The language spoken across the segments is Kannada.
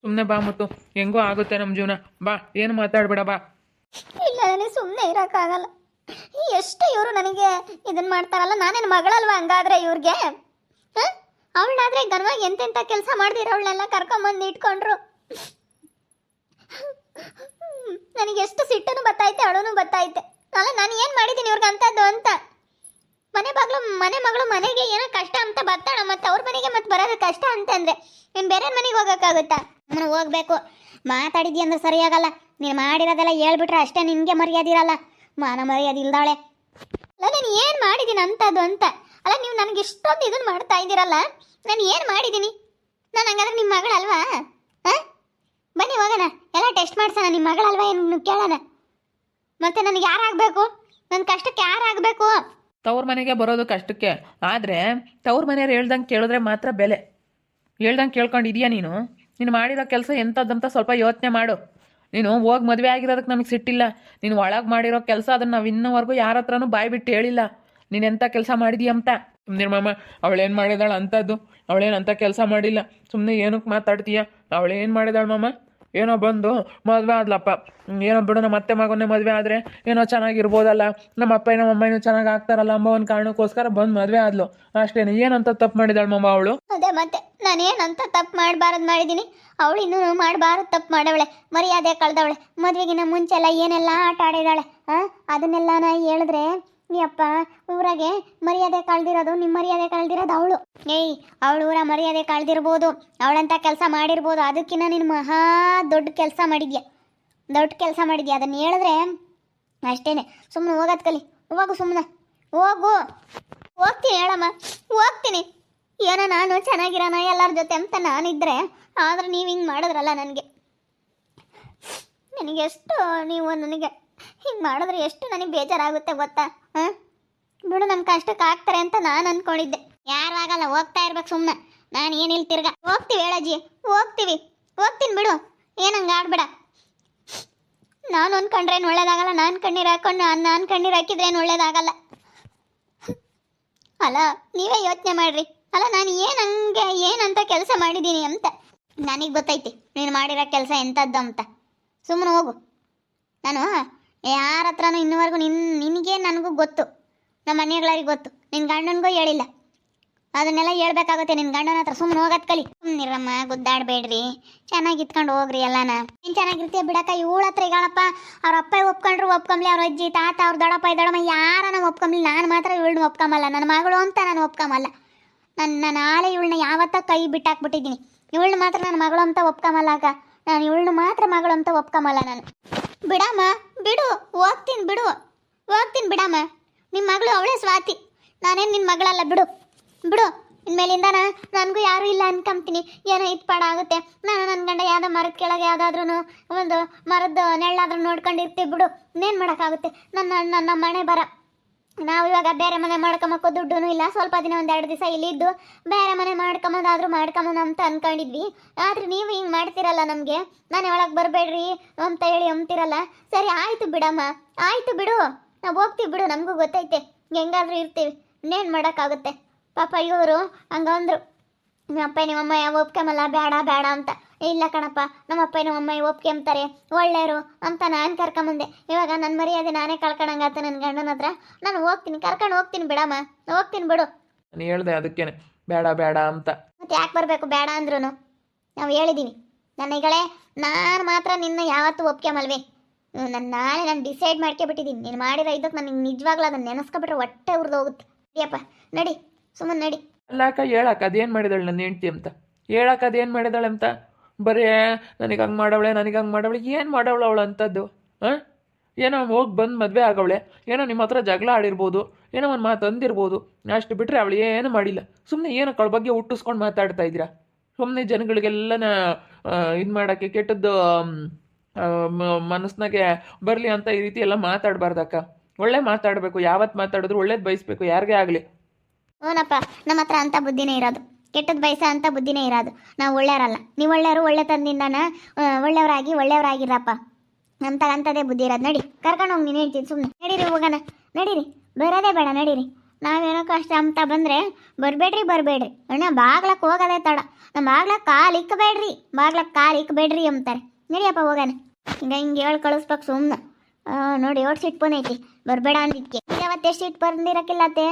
ಸುಮ್ಮನೆ ಬಾ ಮುತ್ತು, ಹೆಂಗೋ ಆಗುತ್ತೆ ನಮ್ಮ ಜೀವನ. ಬಾ, ಏನು ಮಾತಾಡ್ಬೇಡ, ಬಾ. ಇಲ್ಲ ನನಗೆ ಸುಮ್ಮನೆ ಇರೋಕ್ಕಾಗಲ್ಲ. ಎಷ್ಟು ಇವರು ನನಗೆ ಇದನ್ನ ಮಾಡ್ತಾರಲ್ಲ. ನಾನೇನು ಮಗಳಲ್ವಾ ಹಂಗಾದ್ರೆ ಇವ್ರಿಗೆ? ಅವಳಾದ್ರೆ ಗನ್ವಾಗಿ ಎಂತೆಂಥ ಕೆಲಸ ಮಾಡ್ದಿರ ಅವಳನ್ನೆಲ್ಲ ಕರ್ಕೊಂಬಂದು ಇಟ್ಕೊಂಡ್ರು. ನನಗೆ ಎಷ್ಟು ಸಿಟ್ಟನು ಬತ್ತೈತೆ, ಅಳನು ಬತ್ತೈತೆ. ಅಲ್ಲ ನಾನು ಏನು ಮಾಡಿದ್ದೀನಿ ಇವ್ರಿಗೆ ಅಂಥದ್ದು ಅಂತ. ಮನೆ ಮಗಳು ಮನೆಗೆ ಏನೋ ಕಷ್ಟ ಅಂತ ಬರ್ತಾಳ, ಮತ್ತೆ ಅವ್ರ ಮನೆಗೆ ಮತ್ತೆ ಬರೋದು ಕಷ್ಟ ಅಂತಂದ್ರೆ ಇನ್ನು ಬೇರೆ ಮನೆಗೆ ಹೋಗೋಕ್ಕಾಗುತ್ತಾ? ನಾನು ಹೋಗ್ಬೇಕು. ಮಾತಾಡಿದ್ದಿ ಅಂದ್ರೆ ಸರಿಯಾಗಲ್ಲ. ನೀನು ಮಾಡಿರೋದೆಲ್ಲ ಹೇಳ್ಬಿಟ್ರೆ ಅಷ್ಟೇ ನಿನಗೆ ಮರ್ಯಾದೆ ಇರಲ್ಲ. ಮಾನ ಮರ್ಯಾದೆ ಇಲ್ದಾಳೆ. ಅಲ್ಲ ನಾನು ಏನು ಮಾಡಿದ್ದೀನಿ ಅಂಥದ್ದು ಅಂತ. ಅಲ್ಲ ನೀವು ನನಗೆ ಇಷ್ಟೊಂದು ಇದನ್ನು ಮಾಡ್ತಾ ಇದ್ದೀರಲ್ಲ, ನಾನು ಏನು ಮಾಡಿದ್ದೀನಿ? ನಾನು ಹಂಗಾದ್ರೆ ನಿಮ್ಮ ಮಗಳಲ್ವಾ? ಹಾಂ, ಬನ್ನಿ ಹೋಗೋಣ, ಎಲ್ಲ ಟೆಸ್ಟ್ ಮಾಡ್ಸೋಣ. ನಿಮ್ಮ ಮಗಳಲ್ವಾ ಏನು ಕೇಳೋಣ. ಮತ್ತೆ ನನಗೆ ಯಾರಾಗಬೇಕು? ನನ್ನ ಕಷ್ಟಕ್ಕೆ ಯಾರಾಗಬೇಕು? ತವ್ರ ಮನೆಗೆ ಬರೋದು ಕಷ್ಟಕ್ಕೆ, ಆದರೆ ತವ್ರ ಮನೆಯವ್ರು ಹೇಳ್ದಂಗೆ ಕೇಳಿದ್ರೆ ಮಾತ್ರ ಬೆಲೆ. ಹೇಳ್ದಂಗೆ ಕೇಳ್ಕೊಂಡಿದ್ಯಾ ನೀನು? ನೀನು ಮಾಡಿರೋ ಕೆಲಸ ಎಂಥದ್ದಂತ ಸ್ವಲ್ಪ ಯೋಚನೆ ಮಾಡು. ನೀನು ಹೋಗಿ ಮದುವೆ ಆಗಿರೋದಕ್ಕೆ ನಮಗೆ ಸಿಟ್ಟಿಲ್ಲ. ನೀನು ಒಳಗೆ ಮಾಡಿರೋ ಕೆಲಸ ಅದನ್ನು ನಾವು ಇನ್ನೂವರೆಗೂ ಯಾರ ಹತ್ರನೂ ಬಾಯಿ ಬಿಟ್ಟು ಹೇಳಿಲ್ಲ ನೀನು ಎಂಥ ಕೆಲಸ ಮಾಡಿದೀಯ ಅಂತ. ಸುಮ್ಮನೆ ಮಾಮ, ಅವಳೇನು ಮಾಡಿದಾಳು ಅಂಥದ್ದು? ಅವಳೇನು ಅಂಥ ಕೆಲಸ ಮಾಡಿಲ್ಲ. ಸುಮ್ಮನೆ ಏನಕ್ಕೆ ಮಾತಾಡ್ತೀಯ? ಅವಳೇನು ಮಾಡಿದಾಳು ಮಾಮ? ಏನೋ ಬಂದು ಮದುವೆ ಆದ್ಲಪ್ಪ, ಏನೋ ಬಿಡು, ನಮ್ಮ ಅತ್ತೆ ಮಗನೇ ಮದುವೆ ಆದರೆ ಏನೋ ಚೆನ್ನಾಗಿರ್ಬೋದಲ್ಲ, ನಮ್ಮ ಅಪ್ಪ ನಮ್ಮ ಅಮ್ಮನೂ ಚೆನ್ನಾಗಿ ಆಗ್ತಾರಲ್ಲ ಅಂಬ ಒಂದು ಕಾರಣಕ್ಕೋಸ್ಕರ ಬಂದು ಮದುವೆ ಆದ್ಲು ಅಷ್ಟೇನೆ. ಏನಂತ ತಪ್ಪು ಮಾಡಿದಾಳು ಮಾಮ ಅವಳು? ಅದೇ ಮತ್ತೆ ನಾನೇನಂತ ತಪ್ಪು ಮಾಡಬಾರದು ಮಾಡಿದ್ದೀನಿ. ಅವಳು ಇನ್ನೂ ಮಾಡಬಾರದು ತಪ್ಪು ಮಾಡವಳೆ, ಮರ್ಯಾದೆ ಕಳೆದವಳೆ. ಮದುವೆಗಿನ ಮುಂಚೆ ಎಲ್ಲ ಏನೆಲ್ಲ ಆಟ ಆಡಿದಾಳೆ. ಅದನ್ನೆಲ್ಲ ನಾ ಹೇಳಿದ್ರೆ ನೀಯಪ್ಪ ಊರಾಗೆ ಮರ್ಯಾದೆ ಕಳೆದಿರೋದು, ನಿಮ್ಮ ಮರ್ಯಾದೆ ಕಳೆದಿರೋದು ಅವಳು. ಅವಳು ಊರ ಮರ್ಯಾದೆ ಕಳೆದಿರ್ಬೋದು, ಅವಳಂತ ಕೆಲಸ ಮಾಡಿರ್ಬೋದು. ಅದಕ್ಕಿಂತ ನೀನು ಮಹಾ ದೊಡ್ಡ ಕೆಲಸ ಮಾಡಿದ್ಯಾ, ದೊಡ್ಡ ಕೆಲಸ ಮಾಡಿದ್ಯಾ. ಅದನ್ನು ಹೇಳಿದ್ರೆ ಅಷ್ಟೇನೆ. ಸುಮ್ಮನೆ ಹೋಗೋದು ಕಲಿ. ಹೋಗು, ಸುಮ್ಮನೆ ಹೋಗು. ಹೋಗ್ತೀನಿ ಹೇಳಮ್ಮ, ಹೋಗ್ತೀನಿ. ಏನೋ ನಾನು ಚೆನ್ನಾಗಿರೋಣ ಎಲ್ಲರ ಜೊತೆ ಅಂತ ನಾನಿದ್ರೆ, ಆದರೆ ನೀವು ಹಿಂಗೆ ಮಾಡಿದ್ರಲ್ಲ ನನಗೆಷ್ಟು ನೀವು ನನಗೆ ಹಿಂಗೆ ಮಾಡಿದ್ರೆ ಎಷ್ಟು ನನಗೆ ಬೇಜಾರಾಗುತ್ತೆ ಗೊತ್ತಾ? ಬಿಡು, ನಮ್ಮ ಕಷ್ಟಕ್ಕೆ ಆಗ್ತಾರೆ ಅಂತ ನಾನು ಅಂದ್ಕೊಂಡಿದ್ದೆ. ಯಾರು ಆಗಲ್ಲ, ಹೋಗ್ತಾ ಇರ್ಬೇಕು ಸುಮ್ಮನೆ. ನಾನು ಏನಿಲ್ಲ ತಿರ್ಗಾ ಹೋಗ್ತೀವಿ ಹೇಳಜ್ಜಿ, ಹೋಗ್ತೀನಿ ಬಿಡು. ಏನಂಗೆ ಆಡ್ಬೇಡ. ನಾನು ಅಂದ್ಕೊಂಡ್ರೇನು ಒಳ್ಳೇದಾಗಲ್ಲ. ನಾನು ಕಣ್ಣೀರು ಹಾಕೊಂಡು ನಾನು ಕಣ್ಣೀರು ಹಾಕಿದ್ರೇನು ಒಳ್ಳೇದಾಗಲ್ಲ. ಅಲ್ಲ ನೀವೇ ಯೋಚನೆ ಮಾಡ್ರಿ. ಅಲ್ಲ ನಾನು ಏನಂತ ಕೆಲಸ ಮಾಡಿದ್ದೀನಿ ಅಂತ ನನಗೆ ಗೊತ್ತೈತಿ. ನೀನು ಮಾಡಿರೋ ಕೆಲಸ ಎಂಥದ್ದು ಅಂತ. ಸುಮ್ಮನೆ ಹೋಗು. ನಾನು ಯಾರ ಹತ್ರನೂ ಇನ್ನೂವರೆಗೂ ನಿನಗೆ ನನಗೂ ಗೊತ್ತು, ನಮ್ಮ ಮನೆಗಳಿಗೆ ಗೊತ್ತು. ನಿನ್ನ ಗಂಡನಿಗೂ ಹೇಳಿಲ್ಲ. ಅದನ್ನೆಲ್ಲ ಹೇಳ್ಬೇಕಾಗುತ್ತೆ ನಿನ್ನ ಗಂಡನ ಹತ್ರ. ಸುಮ್ಮನೆ ಹೋಗೋದು ಕಲಿ. ಸುಮ್ಮನಿರಮ್ಮ, ಗುದ್ದಾಡಬೇಡ್ರಿ, ಚೆನ್ನಾಗಿ ಇತ್ಕೊಂಡು ಹೋಗ್ರಿ ಎಲ್ಲಾನ. ನೀನು ಚೆನ್ನಾಗಿರ್ತೀಯ ಬಿಡಕ್ಕ. ಇವಳ ಹತ್ರ ಈಗಳಪ್ಪ ಅವ್ರ ಅಪ್ಪ ಒಪ್ಕೊಂಡ್ರು ಒಪ್ಕೊಂಬ್ಲಿ, ಅವ್ರ ಅಜ್ಜಿ ತಾತ ಅವ್ರ ದೊಡ್ಡಪ್ಪ ದೊಡ್ಡಮ್ಮ ಯಾರನ್ನ ಒಪ್ಕೊಂಬ್ಲಿ, ನಾನು ಮಾತ್ರ ಇವಳನ್ನ ಒಪ್ಕೊಂಬಲ್ಲ. ನನ್ನ ಮಗಳು ಅಂತ ನಾನು ಒಪ್ಕೊಂಬಲ್ಲ. ನಾನು ನಾಳೆ ಇವಳನ್ನ ಯಾವತ್ತ ಕೈ ಬಿಟ್ಟಾಕ್ಬಿಟ್ಟಿದ್ದೀನಿ. ಇವಳನ್ನ ಮಾತ್ರ ನನ್ನ ಮಗಳು ಅಂತ ಒಪ್ಕೊಂಬಲ್ಲ ಅಕ್ಕ. ನಾನು ಇವಳನ್ನ ಮಾತ್ರ ಮಗಳು ಅಂತ ಒಪ್ಕೊಂಬಲ್ಲ ನಾನು. ಬಿಡಮ್ಮ, ಬಿಡು, ಹೋಗ್ತೀನಿ ಬಿಡಮ್ಮ. ನಿಮ್ಮ ಮಗಳು ಅವಳೇ ಸ್ವಾತಿ, ನಾನೇನು ನಿನ್ನ ಮಗಳಲ್ಲ. ಬಿಡು. ಇನ್ಮೇಲಿಂದ ನನಗೂ ಯಾರೂ ಇಲ್ಲ ಅನ್ಕೊಂತೀನಿ. ಏನೋ ಇತ್ಪಾಡ ಆಗುತ್ತೆ. ನಾನು ನನ್ನ ಗಂಡ ಯಾವುದೋ ಮರದ ಕೆಳಗೆ ಯಾವುದಾದ್ರೂ ಒಂದು ಮರದ ನೆಳ್ಳಾದ್ರೂ ನೋಡ್ಕೊಂಡಿರ್ತೀವಿ. ಬಿಡು, ಇನ್ನೇನು ಮಾಡೋಕ್ಕಾಗುತ್ತೆ. ನನ್ನ ಮನೆ ಬರ. ನಾವು ಇವಾಗ ಬೇರೆ ಮನೆ ಮಾಡ್ಕೊಂಬಕ್ಕೋ ದುಡ್ಡು ಇಲ್ಲ. ಸ್ವಲ್ಪ ದಿನ 1-2 ದಿವಸ ಇಲ್ಲಿದ್ದು ಬೇರೆ ಮನೆ ಮಾಡ್ಕೊಂಬೋದಾದ್ರೂ ಮಾಡ್ಕೊಂಬೋದು ಅಂತ ಅಂದ್ಕೊಂಡಿದ್ವಿ. ಆದರೆ ನೀವು ಹಿಂಗೆ ಮಾಡ್ತಿರಲ್ಲ, ನಮಗೆ ನಾನು ಒಳಗೆ ಬರಬೇಡ್ರಿ ಅಂತ ಹೇಳಿ ಅಂತಿರಲ್ಲ. ಸರಿ ಆಯಿತು ಬಿಡಮ್ಮ, ಆಯಿತು ಬಿಡು, ನಾವು ಹೋಗ್ತೀವಿ ಬಿಡು. ನಮಗೂ ಗೊತ್ತೈತೆ ಹೆಂಗಾದ್ರೂ ಇರ್ತೀವಿ, ಇನ್ನೇನು ಮಾಡೋಕ್ಕಾಗುತ್ತೆ. ಪಾಪ ಇವರು ಹಂಗಂದ್ರು, ನಿಮ್ಮಪ್ಪ ನಿಮ್ಮಮ್ಮ ಒಪ್ಕೊಂಬಲ್ಲ, ಬೇಡ ಅಂತ. ಇಲ್ಲ ಕಣಪ್ಪ, ನಮ್ಮಪ್ಪ ನಮ್ಮಮ್ಮ ಒಪ್ಕೊಂತಾರೆ, ಒಳ್ಳೆಯರು ಅಂತ ನಾನು ಕರ್ಕೊಂಬಂದೆ. ಇವಾಗ ನನ್ನ ಮರ್ಯಾದೆ ನಾನೇ ಕಳ್ಕೊಂಡಂಗಾತ ನನ್ನ ಗಂಡನ ಹತ್ರ. ನಾನು ಹೋಗ್ತೀನಿ, ಕರ್ಕೊಂಡು ಹೋಗ್ತೀನಿ ಬಿಡಮ್ಮ, ಹೋಗ್ತೀನಿ ಬಿಡು. ನಾನು ಹೇಳ್ದೆ ಅದಕ್ಕೇನೆ ಬೇಡ ಅಂತ. ಮತ್ತೆ ಯಾಕೆ ಬರಬೇಕು ಬೇಡ ಅಂದ್ರೂ? ನಾವು ಹೇಳಿದ್ದೀವಿ. ನನಗಳೇ, ನಾನು ಮಾತ್ರ ನಿನ್ನ ಯಾವತ್ತೂ ಒಪ್ಕೊಂಬಲ್ವೇ. ನಾನು ಡಿಸೈಡ್ ಮಾಡ್ಕೊಬಿಟ್ಟಿದ್ದೀನಿ. ನೀನು ಮಾಡಿರೋ ಇದಕ್ಕೆ ನನಗೆ ನಿಜವಾಗ್ಲೂ ಅದನ್ನು ನೆನೆಸ್ಕೊಬಿಟ್ರೆ ಹೊಟ್ಟೆ ಉರಿದು ಹೋಗುತ್ತೆ. ಅಯ್ಯಪ್ಪ ನಡಿ, ಸುಮ್ಮನೆ ನಡಿ. ಅಲ್ಲಾಕ ಹೇಳಕ್ಕ ಅದೇನು ಮಾಡಿದಾಳೆ ನನ್ನ ಹೆಂಡ್ತಿ ಅಂತ? ಹೇಳಕ್ಕ ಅದೇನು ಮಾಡಿದಾಳೆ ಅಂತ? ಬರೀ ನನಗೆ ಹಂಗೆ ಮಾಡವಳೆ ಏನು ಮಾಡವಳು ಅವಳು ಅಂಥದ್ದು? ಏನೋ ಹೋಗಿ ಬಂದು ಮದುವೆ ಆಗವಳೆ, ಏನೋ ನಿಮ್ಮ ಹತ್ರ ಜಗಳ ಆಡಿರ್ಬೋದು, ಏನೋ ಒಂದು ಮಾತು ಅಂದಿರ್ಬೋದು, ಅಷ್ಟು ಬಿಟ್ಟರೆ ಅವಳು ಏನು ಮಾಡಿಲ್ಲ. ಸುಮ್ಮನೆ ಏನಕ್ಕೆ ಅವಳ ಬಗ್ಗೆ ಹುಟ್ಟಿಸ್ಕೊಂಡು ಮಾತಾಡ್ತಾ ಇದ್ದೀರಾ? ಸುಮ್ಮನೆ ಜನಗಳಿಗೆಲ್ಲನ ಇದು ಮಾಡೋಕ್ಕೆ, ಕೆಟ್ಟದ್ದು ಮನಸ್ಸಿನಾಗೆ ಬರಲಿ ಅಂತ ಈ ರೀತಿ ಎಲ್ಲ ಮಾತಾಡಬಾರ್ದಕ್ಕ. ಒಳ್ಳೆ ಮಾತಾಡಬೇಕು. ಯಾವತ್ತು ಮಾತಾಡಿದ್ರು ಒಳ್ಳೇದು ಬಯಸ್ಬೇಕು, ಯಾರಿಗೇ ಆಗಲಿ. ಹ್ಞೂನಪ್ಪ, ನಮ್ಮ ಹತ್ರ ಅಂಥ ಬುದ್ಧಿನೇ ಇರೋದು, ಕೆಟ್ಟದ್ದು ಬಯಸೋ ಅಂಥ ಬುದ್ಧಿನೇ ಇರೋದು. ನಾವು ಒಳ್ಳೆಯವರಲ್ಲ. ನೀವು ಒಳ್ಳೆಯವರು, ಒಳ್ಳೆ ತಂದಿಂದನ ಒಳ್ಳೆಯವರಾಗಿರಪ್ಪ. ಅಂಥದೇ ಬುದ್ಧಿ ಇರೋದು. ನಡಿ, ಕರ್ಕೊಂಡು ಹೋಗಿ ನೀನು ಹೇಳ್ತೀನಿ. ಸುಮ್ಮನೆ ನಡೀರಿ, ಹೋಗೋಣ, ನಡೀರಿ. ಬರೋದೇ ಬೇಡ, ನಡೀರಿ. ನಾವೇನೋ ಕಷ್ಟ ಅಂತ ಬಂದರೆ ಬರಬೇಡ್ರಿ ಅಣ್ಣ ಬಾಗ್ಲಕ್ಕೆ ಹೋಗೋದೇ ತಡ ನಮ್ಮ ಬಾಗ್ಲಕ್ಕೆ ಕಾಲು ಇಕ್ಕಬೇಡ್ರಿ ಅಂತಾರೆ. ನಡಿಯಪ್ಪ ಹೋಗೋಣ. ಹಿಂಗೆ ಹೇಳಿ ಕಳಿಸ್ಬೇಕು ಸುಮ್ಮನೆ. ನೋಡಿ ಎಷ್ಟು ಸಿಟ್ಟು ಬಂದೈತಿ ಬರಬೇಡ ಅಂದಿದ್ದಕ್ಕೆ. ಯಾವತ್ತು ಎಷ್ಟು ಸಿಟ್ಟು ಬಂದಿರಕ್ಕಿಲ್ಲತ್ತೆ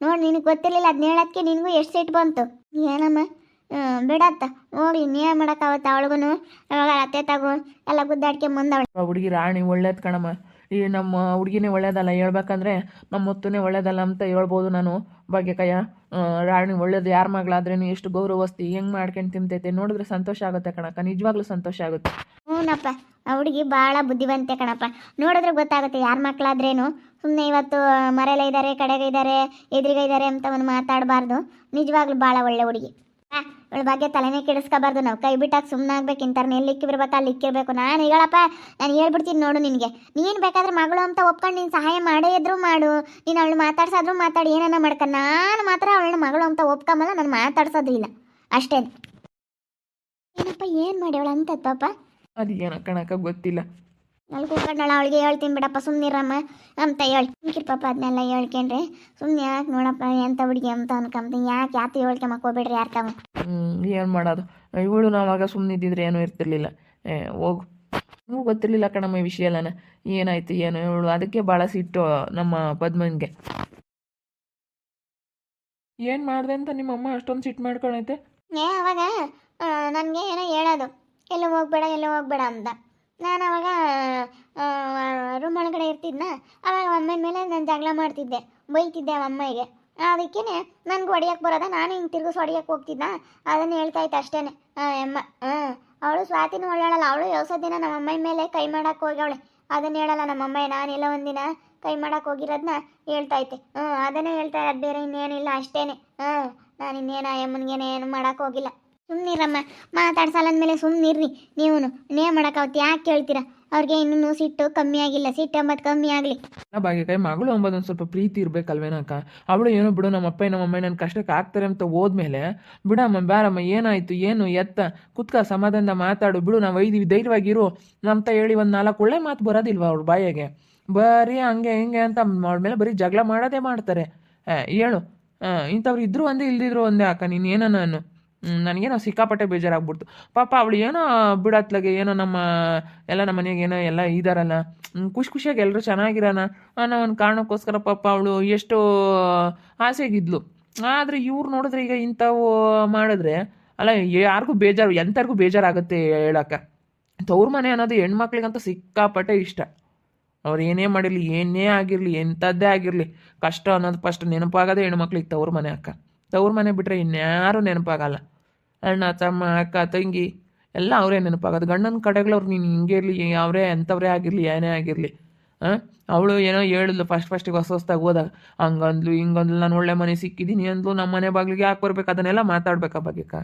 ನೋಡಿ, ನಿನಗೆ ಗೊತ್ತಿರಲಿಲ್ಲ ಅದನ್ನ ಹೇಳೋದಕ್ಕೆ ನಿನಗೂ ಎಷ್ಟು ಸಿಟ್ಟು ಬಂತು. ಏನಮ್ಮ ಬಿಡತ್ತ ಹೋಗಿ ನೀವೇ ಮಾಡೋಕ್ಕಾಗತ್ತ. ಅವಳಿಗೂ ಅವಾಗ ಅತ್ತೆ ತಗೋ ಎಲ್ಲ ಗುದ್ದಾಡ್ಕೆ ಮುಂದವಳು. ಹುಡುಗಿ ರಾಣಿ ಒಳ್ಳೇದು ಕಣಮ್ಮ. ಈ ನಮ್ಮ ಹುಡುಗಿನೇ ಒಳ್ಳೇದಲ್ಲ, ಹೇಳ್ಬೇಕಂದ್ರೆ ನಮ್ಮ ಮುತ್ತನೇ ಒಳ್ಳೇದಲ್ಲ ಅಂತ ಹೇಳ್ಬೋದು ನಾನು. ಭಾಗ್ಯಕಯ್ಯ ರಾಣಿ ಒಳ್ಳೇದು, ಯಾರ ಮಗಳಾದ್ರೇನು ಎಷ್ಟು ಗೌರವಸ್ತಿ ಹೆಂಗೆ ಮಾಡ್ಕೊಂಡು ತಿಂತೈತೆ ನೋಡಿದ್ರೆ ಸಂತೋಷ ಆಗುತ್ತೆ ಕಣಕ್ಕ, ನಿಜವಾಗ್ಲೂ ಸಂತೋಷ ಆಗುತ್ತೆ. ಹ್ಞೂನಪ್ಪ, ಆ ಹುಡುಗಿ ಭಾಳ ಬುದ್ಧಿವಂತೆ ಕಣಪ್ಪ. ನೋಡಿದ್ರೆ ಗೊತ್ತಾಗುತ್ತೆ ಯಾರ ಮಕ್ಕಳಾದ್ರೇನು ಸುಮ್ಮನೆ ಇವತ್ತು ಮರೆಯಲ್ಲೇ ಇದ್ದಾರೆ, ಕಡೆಗೆ ಇದ್ದಾರೆ, ಎದುರಿಗೆ ಇದ್ದಾರೆ ಅಂತ ಒಂದು ಮಾತಾಡಬಾರ್ದು. ನಿಜವಾಗ್ಲೂ ಭಾಳ ಒಳ್ಳೆ ಹುಡುಗಿ. ಇವಳ ಬಗ್ಗೆ ತಲೆನೇ ಕೆಡಿಸ್ಕೋಬಾರ್ದು ನಾವು. ಕೈ ಬಿಟ್ಟಾಗ ಸುಮ್ಮನೆ ಆಗ್ಬೇಕು. ಇಂಥವ್ರನ್ನ ಎಲ್ಲಿ ಇಕ್ಕಿರ್ಬೇಕು ಅಲ್ಲಿ ಇಕ್ಕಿರ್ಬೇಕು. ನಾನು ಹೇಳಪ್ಪ, ನಾನು ಹೇಳ್ಬಿಡ್ತೀನಿ ನೋಡು ನಿನಗೆ. ನೀನು ಬೇಕಾದ್ರೆ ಮಗಳು ಅಂತ ಒಪ್ಕೊಂಡು ನೀನು ಸಹಾಯ ಮಾಡೇ ಇದ್ರು ಮಾಡು, ನೀನು ಅವಳು ಮಾತಾಡ್ಸಾದ್ರು ಮಾತಾಡಿ, ಏನನ್ನ ಮಾಡ್ಕ. ನಾನು ಮಾತ್ರ ಅವಳನ್ನ ಮಗಳು ಅಂತ ಒಪ್ಕೊಂಬಲ್ಲ, ನಾನು ಮಾತಾಡ್ಸೋದು ಇಲ್ಲ ಅಷ್ಟೇ. ಏನಪ್ಪ ಏನು ಮಾಡಿ ಅವಳು ಅಂತದ್ ಪಾಪ? ಅದು ಏನೋ ಕಣಕ್ಕ ಗೊತ್ತಿಲ್ಲ. ಅಲ್ಲಿ ಕೂತ್ಕೊಂಡಳ, ಅವಳಿಗೆ ಹೇಳ್ತೀನಿ ಬಿಡಪ್ಪ ಸುಮ್ಮನಿರಮ್ಮ ಅಂತ ಹೇಳಿ ಪಾಪ. ಅದನ್ನೆಲ್ಲ ಹೇಳ್ಕೊಂಡ್ರೆ ಸುಮ್ಮನೆ ಯಾಕೆ ನೋಡಪ್ಪ ಎಂಥ ಹುಡುಗಿ ಅಂತ ಅನ್ಕೊಂತೀನಿ. ಯಾಕೆ ಹೇಳ್ಕೊಂಬಕ್ಕೆ ಹೋಗ್ಬೇಡ್ರಿ ಯಾರು ತಾವ. ಏನು ಮಾಡೋದು, ಇವಳು ನಾವಾಗ ಸುಮ್ಮನಿದ್ದಿದ್ರೆ ಏನೂ ಇರ್ತಿರ್ಲಿಲ್ಲ. ಹೋಗು, ನಮಗೂ ಗೊತ್ತಿರಲಿಲ್ಲ ಕಣಮ್ಮ ಈ ವಿಷಯ ಎಲ್ಲನ ಏನಾಯ್ತು ಏನು ಇವಳು. ಅದಕ್ಕೆ ಭಾಳ ಸಿಟ್ಟು ನಮ್ಮ ಪದ್ಮನ್ಗೆ. ಏನು ಮಾಡಿದೆ ಅಂತ ನಿಮ್ಮಮ್ಮ ಅಷ್ಟೊಂದು ಸಿಟ್ಟು ಮಾಡ್ಕೊಳೈತೆ? ಅವಾಗ ನನಗೆ ಏನೋ ಹೇಳೋದು, ಎಲ್ಲೂ ಹೋಗ್ಬೇಡ ಅಂತ. ನಾನು ಅವಾಗ ರೂಮ್ ಒಳಗಡೆ ಇರ್ತಿದ್ನ. ಅವಾಗ ಅಮ್ಮನ ಮೇಲೆ ನಾನು ಜಗಳ ಮಾಡ್ತಿದ್ದೆ, ಬೈತಿದ್ದೆ ಅಮ್ಮಗೆ. ಅದಕ್ಕೇ ನನಗೆ ಹೊಡಿಯೋಕ್ಕೆ ಬರೋದ, ನಾನು ಹಿಂಗೆ ತಿರ್ಗಿಸ್ ಹೊಡಿಯೋಕ್ಕೆ ಹೋಗ್ತಿದ್ದ. ಅದನ್ನು ಹೇಳ್ತಾ ಇತ್ತು ಅಷ್ಟೇ ಅಮ್ಮ. ಅವಳು ಸ್ವಾತಿನೂ ಒಳ್ಳೇಳಲ್ಲ, ಅವಳು ಯೋಸೋ ದಿನ ನಮ್ಮ ಅಮ್ಮನ ಮೇಲೆ ಕೈ ಮಾಡೋಕ್ಕೆ ಹೋಗ್ಯವಳೆ. ಅದನ್ನು ಹೇಳಲ್ಲ ನಮ್ಮಮ್ಮ. ನಾನೆಲ್ಲ ಒಂದಿನ ಕೈ ಮಾಡೋಕ್ಕೆ ಹೋಗಿರೋದನ್ನ ಹೇಳ್ತೈತೆ. ಅದನ್ನೇ ಹೇಳ್ತಾ ಇರೋದು, ಬೇರೆ ಇನ್ನೇನಿಲ್ಲ ಅಷ್ಟೇ. ನಾನು ಇನ್ನೇನು ಅಮ್ಮನಿಗೇನೆ ಏನು ಮಾಡೋಕ್ಕೆ ಹೋಗಿಲ್ಲ. ಸುಮ್ಮನಿರಮ್ಮ, ಮಾತಾಡ್ಸಲ್ಲಂದ್ಮೇಲೆ ಸುಮ್ಮನಿರ್ರಿ ನೀವು. ನೇ ಮಾಡೋಕ್ಕಾವತ್ತು ಯಾಕೆ ಕೇಳ್ತೀರಾ? ಅವ್ರಿಗೆ ಇನ್ನೂ ಸಿಟ್ಟು ಕಮ್ಮಿ ಆಗಿಲ್ಲ, ಸಿಟ್ಟು ಎಂಬತ್ತು ಕಮ್ಮಿ ಆಗಲಿ. ಭಾಗ್ಯಕಾಯಿ ಮಗಳು ಅಂಬೋದೊಂದು ಸ್ವಲ್ಪ ಪ್ರೀತಿ ಇರಬೇಕಲ್ವೇನಕ್ಕ. ಅವಳು ಏನೋ ಬಿಡು ನಮ್ಮಪ್ಪ ನಮ್ಮಮ್ಮ ನನ್ನ ಕಷ್ಟಕ್ಕೆ ಆಗ್ತಾರೆ ಅಂತ ಹೋದ್ಮೇಲೆ ಬಿಡಮ್ಮ ಬ್ಯಾರಮ್ಮ ಏನಾಯಿತು ಏನು ಎತ್ತ ಕುತ್ಕ ಸಮಾಧಾನದ ಮಾತಾಡು ಬಿಡು, ನಾವು ಒಯ್ದೀವಿ ಧೈರ್ಯವಾಗಿರು ಅಂತ ಹೇಳಿ ಒಂದು 4 ಒಳ್ಳೆ ಮಾತು ಬರೋದಿಲ್ವ ಅವ್ರ ಬಾಯಿಗೆ? ಬರೀ ಹಂಗೆ ಹಿಂಗೆ ಅಂತ ಅವ್ರ ಮೇಲೆ ಬರೀ ಜಗಳ ಮಾಡೋದೇ ಮಾಡ್ತಾರೆ. ಹೇಳು, ಇಂಥವ್ರು ಇದ್ರು ಒಂದೇ ಇಲ್ದಿದ್ರು ಒಂದೇ ಅಕ್ಕ. ನೀನು ಏನೋ ನಾನು ನನಗೇನೋ ಸಿಕ್ಕಾಪಟ್ಟೆ ಬೇಜಾರಾಗ್ಬಿಡ್ತು ಪಾಪ. ಅವಳು ಏನೋ ಬಿಡತ್ಲಾಗೆ ಏನೋ ನಮ್ಮ ಮನೆಗೆ ಏನೋ ಎಲ್ಲ ಇದಾರಲ್ಲ, ಖುಷಿಯಾಗಿ ಎಲ್ಲರೂ ಚೆನ್ನಾಗಿರೋಣ ಅನ್ನೋ ಒಂದು ಕಾರಣಕ್ಕೋಸ್ಕರ ಪಾಪ ಅವಳು ಎಷ್ಟೋ ಆಸೆಗಿದ್ಲು. ಆದರೆ ಇವ್ರು ನೋಡಿದ್ರೆ ಈಗ ಇಂಥವು ಮಾಡಿದ್ರೆ ಅಲ್ಲ ಯಾರಿಗೂ ಬೇಜಾರು, ಎಂಥವ್ರಿಗೂ ಬೇಜಾರಾಗುತ್ತೆ ಹೇಳಕ್ಕ. ತವ್ರ ಮನೆ ಅನ್ನೋದು ಹೆಣ್ಮಕ್ಳಿಗಂತೂ ಸಿಕ್ಕಾಪಟ್ಟೆ ಇಷ್ಟ. ಅವ್ರು ಏನೇ ಮಾಡಿರಲಿ, ಏನೇ ಆಗಿರಲಿ, ಎಂಥದ್ದೇ ಆಗಿರಲಿ, ಕಷ್ಟ ಅನ್ನೋದು ಫಸ್ಟ್ ನೆನಪಾಗೋದೇ ಹೆಣ್ಮಕ್ಳಿಗೆ ತವ್ರ ಮನೆ ಅಕ್ಕ. ತವ್ರ ಮನೆ ಬಿಟ್ಟರೆ ಇನ್ಯಾರೂ ನೆನಪಾಗಲ್ಲ. ಅಣ್ಣ ತಮ್ಮ ಅಕ್ಕ ತಂಗಿ ಎಲ್ಲ ಅವರೇ ನೆನಪಾಗೋದು. ಗಂಡನ ಕಡೆಗಳವ್ರು ನೀನು ಹಿಂಗೆ ಇರಲಿ, ಅವರೇ ಎಂಥವ್ರೇ ಆಗಿರಲಿ, ಏನೇ ಆಗಿರಲಿ. ಅವಳು ಏನೋ ಹೇಳಿದ್ಲು ಫಸ್ಟಿಗೆ ಹೊಸದಾಗಿ ಹೋದಾಗ, ಹಂಗಂದ್ಲು ಹಿಂಗಂದ್ಲು, ನಾನು ಒಳ್ಳೆ ಮನೆ ಸಿಕ್ಕಿದ್ದೀನಿ ಅಂದ್ಲು, ನಮ್ಮ ಮನೆ ಬಾಗಿಲಿಗೆ ಯಾಕೆ ಬರ್ಬೇಕು ಅದನ್ನೆಲ್ಲ ಮಾತಾಡ್ಬೇಕಾ ಭಾಗ್ಯಕ್ಕ?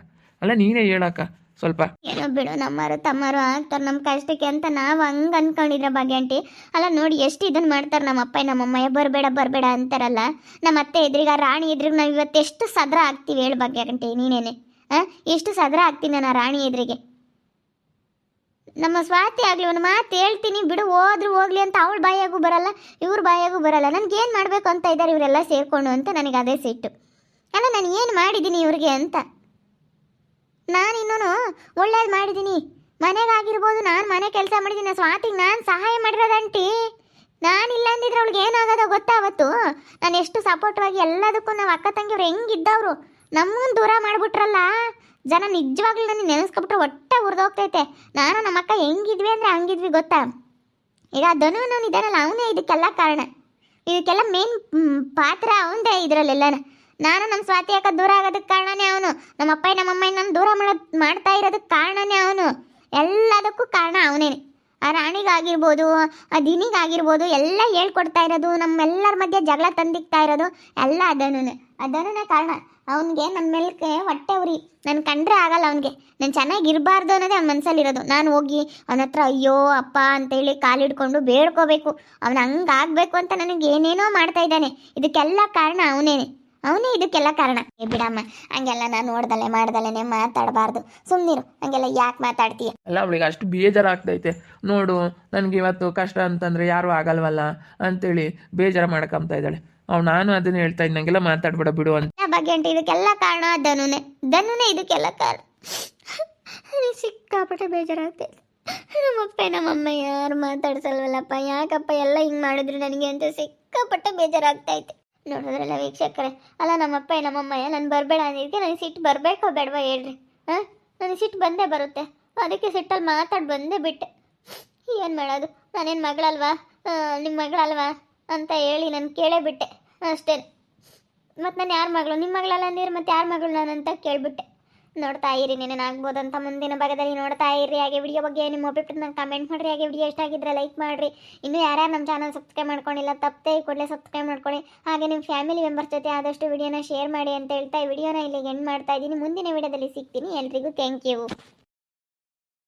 ಅಲ್ಲ ನೀನೇ ಹೇಳಕ್ಕ ಸ್ವಲ್ಪ. ಏನೋ ಬಿಡು, ನಮ್ಮರು ತಮ್ಮರು ಆಗ್ತಾರೆ ನಮ್ಮ ಕಷ್ಟಕ್ಕೆ ಅಂತ ನಾವು ಹಂಗೆ ಅನ್ಕೊಂಡಿದ್ರೆ ಭಾಗ್ಯ ಆಂಟಿ. ಅಲ್ಲ ನೋಡಿ ಎಷ್ಟು ಇದನ್ನು ಮಾಡ್ತಾರೆ ನಮ್ಮ ಅಪ್ಪ ನಮ್ಮಮ್ಮ. ಬರಬೇಡ ಅಂತಾರಲ್ಲ. ನಮ್ಮ ಅತ್ತೆ ಎದುರಿಗೆ ರಾಣಿ ಎದುರಿಗೆ ನಾವು ಇವತ್ತು ಎಷ್ಟು ಸದ್ರ ಆಗ್ತೀವಿ ಹೇಳು ಭಾಗ್ಯ ಆಂಟಿ ನೀನೇನೆ. ಎಷ್ಟು ಸದ್ರ ಆಗ್ತೀನಿ ನಾನು ರಾಣಿ ಎದುರಿಗೆ. ನಮ್ಮ ಸ್ವಾತಿ ಆಗಲಿ ಒಂದು ಮಾತು ಹೇಳ್ತೀನಿ ಬಿಡು, ಹೋದ್ರು ಹೋಗ್ಲಿ ಅಂತ ಅವಳ ಬಾಯಾಗೂ ಬರಲ್ಲ, ಇವ್ರ ಬಾಯಾಗೂ ಬರಲ್ಲ. ನನಗೇನು ಮಾಡಬೇಕು ಅಂತ ಇದ್ದಾರೆ ಇವರೆಲ್ಲ ಸೇರಿಕೊಂಡು ಅಂತ ನನಗೆ ಅದೇ ಸಿಟ್ಟು. ಅಲ್ಲ ನಾನು ಏನು ಮಾಡಿದ್ದೀನಿ ಇವ್ರಿಗೆ ಅಂತ? ನಾನು ಇನ್ನೂ ಒಳ್ಳೇದು ಮಾಡಿದ್ದೀನಿ. ಮನೆಗಾಗಿರ್ಬೋದು, ನಾನು ಮನೆ ಕೆಲಸ ಮಾಡಿದ್ದೀನಿ, ಸ್ವಾತಿಗೆ ನಾನು ಸಹಾಯ ಮಾಡಿರೋದಂಟಿ. ನಾನಿಲ್ಲ ಅಂದಿದ್ರೆ ಅವಳಿಗೆ ಏನಾಗೋದೋ ಗೊತ್ತಾವತ್ತು. ನಾನು ಎಷ್ಟು ಸಪೋರ್ಟಿವಾಗಿ ಎಲ್ಲದಕ್ಕೂ ನಾವು ಅಕ್ಕ ತಂಗಿಯವ್ರು ಹೆಂಗಿದ್ದವರು ನಮ್ಮನ್ನು ದೂರ ಮಾಡಿಬಿಟ್ರಲ್ಲ ಜನ. ನಿಜವಾಗ್ಲೂ ನನಗೆ ನೆನೆಸ್ಕೊಬಿಟ್ರೆ ಹೊಟ್ಟೆ ಉರಿದೋಗ್ತೈತೆ. ನಾನು ನಮ್ಮ ಅಕ್ಕ ಹೆಂಗಿದ್ವಿ ಅಂದರೆ ಹಂಗಿದ್ವಿ ಗೊತ್ತಾ. ಈಗ ಧನು ಇದ್ದಾನಲ್ಲ, ಅವನೇ ಇದಕ್ಕೆಲ್ಲ ಕಾರಣ. ಇದಕ್ಕೆಲ್ಲ ಮೇನ್ ಪಾತ್ರ ಅವನದೇ ಇದರಲ್ಲೆಲ್ಲನ. ನಾನು ನಮ್ಮ ಸ್ವಾತಿ ಅಕ್ಕ ದೂರ ಆಗೋದಕ್ಕೆ ಕಾರಣನೇ ಅವನು. ನಮ್ಮಪ್ಪ ನಮ್ಮಮ್ಮ ನನ್ನ ದೂರ ಮಾಡ್ತಾ ಇರೋದಕ್ಕೆ ಕಾರಣನೇ ಅವನು. ಎಲ್ಲದಕ್ಕೂ ಕಾರಣ ಅವನೇನೆ. ಆ ರಾಣಿಗಾಗಿರ್ಬೋದು, ಆ ದಿನಿಗಾಗಿರ್ಬೋದು, ಎಲ್ಲ ಹೇಳ್ಕೊಡ್ತಾ ಇರೋದು, ನಮ್ಮೆಲ್ಲರ ಮಧ್ಯೆ ಜಗಳ ತಂದಿಕ್ತಾ ಇರೋದು ಎಲ್ಲ ಅದನ್ನೇ ಕಾರಣ. ಅವನಿಗೆ ನನ್ನ ಮೇಲೆ ಹೊಟ್ಟೆ ಉರಿ. ನಾನು ಕಂಡ್ರೆ ಆಗಲ್ಲ ಅವನಿಗೆ. ನಾನು ಚೆನ್ನಾಗಿರಬಾರ್ದು ಅನ್ನೋದೇ ಅವ್ನ ಮನಸ್ಸಲ್ಲಿರೋದು. ನಾನು ಹೋಗಿ ಅವನ ಹತ್ರ ಅಯ್ಯೋ ಅಪ್ಪ ಅಂತೇಳಿ ಕಾಲಿಡ್ಕೊಂಡು ಬೇಡ್ಕೋಬೇಕು. ಅವನು ಹಂಗಾಗಬೇಕು ಅಂತ ನನಗೆ ಏನೇನೋ ಮಾಡ್ತಾ ಇದ್ದಾನೆ. ಇದಕ್ಕೆಲ್ಲ ಕಾರಣ ಅವನೇ ಇದಕ್ಕೆಲ್ಲ ಕಾರಣ. ಬಿಡಮ್ಮ, ಹಂಗೆಲ್ಲ ನಾನು ನೋಡ್ದಲ್ಲೇ ಮಾಡ್ದಲ್ಲೇ ಮಾತಾಡಬಾರ್ದು. ಸುಮ್ಮನಿರು, ಹಂಗೆಲ್ಲ ಯಾಕೆ ಮಾತಾಡ್ತೀಯ? ಅಲ್ಲ ಅವಳಿಗೆ ಅಷ್ಟು ಬೇಜಾರಾಗ್ತೈತೆ ನೋಡು. ನನಗೆ ಇವತ್ತು ಕಷ್ಟ ಅಂತಂದರೆ ಯಾರೂ ಆಗಲ್ವಲ್ಲ ಅಂತೇಳಿ ಬೇಜಾರು ಮಾಡ್ಕೊಂತ ಇದ್ದಾಳೆ. ನಾನು ಅದನ್ನ ಹೇಳ್ತಾ ಇದ್ದಂಗೆಲ್ಲ ಮಾತಾಡ್ಬೇಡ ಬಿಡು ಅಂತ. ಭಾಗ್ಯ ಆಂಟಿ ಇದಕ್ಕೆಲ್ಲ ಕಾರಣ ಧನುನೇ ಇದಕ್ಕೆಲ್ಲ ಕಾರಣ. ನನಗೆ ಸಿಕ್ಕಾಪಟ್ಟೆ ಬೇಜಾರಾಗ್ತೈತೆ. ನಮ್ಮಪ್ಪ ನಮ್ಮಮ್ಮ ಯಾರು ಮಾತಾಡ್ಸಲ್ವಲ್ಲಪ್ಪ, ಯಾಕಪ್ಪ ಎಲ್ಲ ಹಿಂಗೆ ಮಾಡಿದ್ರು ನನಗೆ ಅಂತ ಸಿಕ್ಕಾಪಟ್ಟೆ ಬೇಜಾರಾಗ್ತೈತೆ. ನೋಡಿದ್ರಲ್ಲ ವೀಕ್ಷಕರೇ, ಅಲ್ಲ ನಮ್ಮಪ್ಪ ನಮ್ಮಮ್ಮ ನಾನು ಬರಬೇಡ ಅಂದಿದ್ದಕ್ಕೆ ನನಗೆ ಸಿಟ್ಟು ಬರಬೇಕೋ ಬೇಡವಾ ಹೇಳ್ರಿ? ಹಾಂ, ನನಗೆ ಸಿಟ್ಟು ಬಂದೇ ಬರುತ್ತೆ. ಅದಕ್ಕೆ ಸಿಟ್ಟಲ್ಲಿ ಮಾತಾಡಿ ಬಂದೇ ಬಿಟ್ಟೆ. ಏನು ಮಾಡೋದು, ನಾನೇನು ಮಗಳಲ್ವಾ, ನಿಮ್ಮ ಮಗಳಲ್ವಾ ಅಂತ ಹೇಳಿ ನಾನು ಕೇಳೇ ಬಿಟ್ಟೆ ಅಷ್ಟೇ. ಮತ್ತು ನಾನು ಯಾರ ಮಗಳು, ನಿಮ್ಮ ಮಗಳಲ್ಲ ಅಂದಿದ್ರೆ ಮತ್ತು ಯಾರ ಮಗಳು ನಾನು ಅಂತ ಕೇಳಿಬಿಟ್ಟೆ. ನೋಡ್ತಾ ಇರಿ, ನೀನೇನಾಗ್ಬೋದಂತ ಮುಂದಿನ ಭಾಗದಲ್ಲಿ ನೋಡ್ತಾ ಇರಿ. ಹಾಗೆ ವಿಡಿಯೋ ಬಗ್ಗೆ ನಿಮ್ಮ ಒಪಿನಿಯನ್ ಕಮೆಂಟ್ ಮಾಡಿರಿ. ಹಾಗೆ ವಿಡಿಯೋ ಇಷ್ಟ ಆಗಿದ್ರೆ ಲೈಕ್ ಮಾಡಿರಿ. ಇನ್ನೂ ಯಾರ್ಯಾರು ನಮ್ಮ ಚಾನಲ್ ಸಬ್ಸ್ಕ್ರೈಬ್ ಮಾಡ್ಕೊಂಡಿಲ್ಲ ತಪ್ಪದೆ ಕೂಡಲೇ ಸಬ್ಸ್ಕ್ರೈಬ್ ಮಾಡ್ಕೊಳ್ಳಿ. ಹಾಗೆ ನಿಮ್ಮ ಫ್ಯಾಮಿಲಿ ಮೆಂಬರ್ಸ್ ಜೊತೆ ಆದಷ್ಟು ವಿಡಿಯೋನ ಶೇರ್ ಮಾಡಿ ಅಂತ ಹೇಳ್ತಾ ಈ ವಿಡಿಯೋನ ಇಲ್ಲಿಗೆ ಎಂಡ್ ಮಾಡ್ತಾ ಇದ್ದೀನಿ. ಮುಂದಿನ ವಿಡಿಯೋದಲ್ಲಿ ಸಿಗ್ತೀನಿ. ಎಲ್ರಿಗೂ ಥ್ಯಾಂಕ್ ಯು.